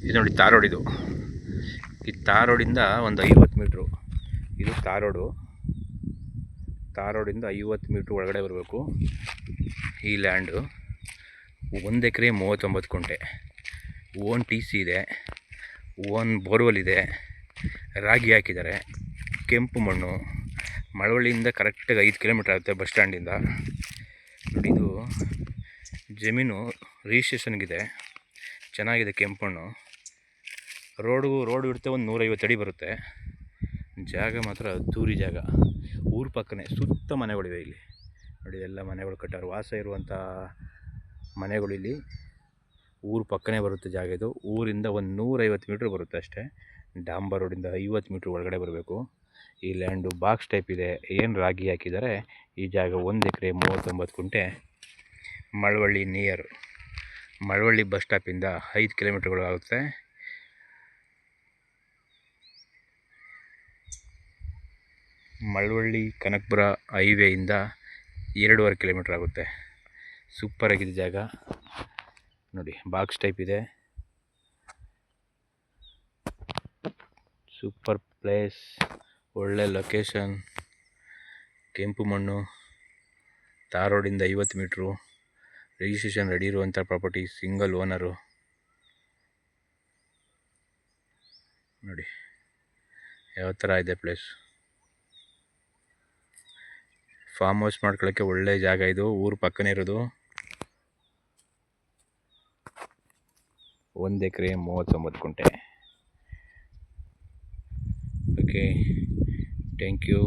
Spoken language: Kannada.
ಇದು ನೋಡಿ ತಾರ್ ರೋಡ್. ಇದು ಈ ತಾರ್ ರೋಡಿಂದ ಒಂದು 50 ಮೀಟ್ರು. ಇದು ತಾರ್ ರೋಡಿಂದ 50 ಮೀಟ್ರ್ ಒಳಗಡೆ ಬರಬೇಕು. ಈ ಲ್ಯಾಂಡು 1 ಎಕರೆ 39 ಗುಂಟೆ. ಓನ್ TC ಇದೆ, ಓನ್ ಬೋರ್ವೆಲ್ ಇದೆ, ರಾಗಿ ಹಾಕಿದ್ದಾರೆ, ಕೆಂಪು ಮಣ್ಣು. ಮಳವಳ್ಳಿಯಿಂದ ಕರೆಕ್ಟಾಗಿ 5 ಕಿಲೋಮೀಟ್ರ್ ಆಗುತ್ತೆ ಬಸ್ ಸ್ಟ್ಯಾಂಡಿಂದ. ನೋಡಿ, ಇದು ಜಮೀನು ರಿಜಿಸ್ಟ್ರೇಷನ್ಗಿದೆ, ಚೆನ್ನಾಗಿದೆ, ಕೆಂಪು ಮಣ್ಣು. ರೋಡ್ ಇರುತ್ತೆ, ಒಂದು 150 ಅಡಿ ಬರುತ್ತೆ. ಜಾಗ ಮಾತ್ರ ಅದ್ದೂರಿ ಜಾಗ. ಊರ ಪಕ್ಕನೇ ಸುತ್ತ ಮನೆಗಳಿವೆ ಇಲ್ಲಿ. ನೋಡಿ, ಎಲ್ಲ ಮನೆಗಳು ಕಟ್ಟಾರು. ವಾಸ ಇರುವಂಥ ಮನೆಗಳು ಇಲ್ಲಿ ಊರ ಪಕ್ಕನೇ ಬರುತ್ತೆ ಜಾಗ. ಇದು ಊರಿಂದ ಒಂದು 150 ಮೀಟ್ರ್ ಬರುತ್ತೆ ಅಷ್ಟೇ. ಡಾಂಬರ್ ರೋಡಿಂದ 50 ಮೀಟ್ರ್ ಒಳಗಡೆ ಬರಬೇಕು. ಈ ಲ್ಯಾಂಡು ಬಾಕ್ಸ್ ಟೈಪ್ ಇದೆ. ಏನು ರಾಗಿ ಹಾಕಿದ್ದಾರೆ. ಈ ಜಾಗ 1 ಎಕರೆ 39 ಗುಂಟೆ. ಮಳವಳ್ಳಿ ನಿಯರ್, ಮಳವಳ್ಳಿ ಬಸ್ ಸ್ಟಾಪಿಂದ 5 ಕಿಲೋಮೀಟ್ರ್ಗಳು ಆಗುತ್ತೆ. ಮಳವಳ್ಳಿ ಕನಕಪುರ ಹೈವೇಯಿಂದ 2.5 ಕಿಲೋಮೀಟ್ರ್ ಆಗುತ್ತೆ. ಸೂಪರ್ ಆಗಿದೆ ಜಾಗ. ನೋಡಿ, ಬಾಕ್ಸ್ ಟೈಪ್ ಇದೆ. ಸೂಪರ್ ಪ್ಲೇಸ್, ಒಳ್ಳೆ ಲೊಕೇಶನ್, ಕೆಂಪು ಮಣ್ಣು, ತಾರ್ ರೋಡಿಂದ 50 ಮೀಟ್ರು, ರಿಜಿಸ್ಟ್ರೇಷನ್ ರೆಡಿ ಇರುವಂಥ ಪ್ರಾಪರ್ಟಿ, ಸಿಂಗಲ್ ಓನರು. ನೋಡಿ ಯಾವ ಥರ ಇದೆ ಪ್ಲೇಸ್. ಫಾರ್ಮ್ ಹೌಸ್ ಮಾಡ್ಕೊಳ್ಳೋಕ್ಕೆ ಒಳ್ಳೆ ಜಾಗ ಇದು. ಊರು ಪಕ್ಕನೇ ಇರೋದು. 1 ಎಕರೆ 39 ಗುಂಟೆ. Okay, thank you.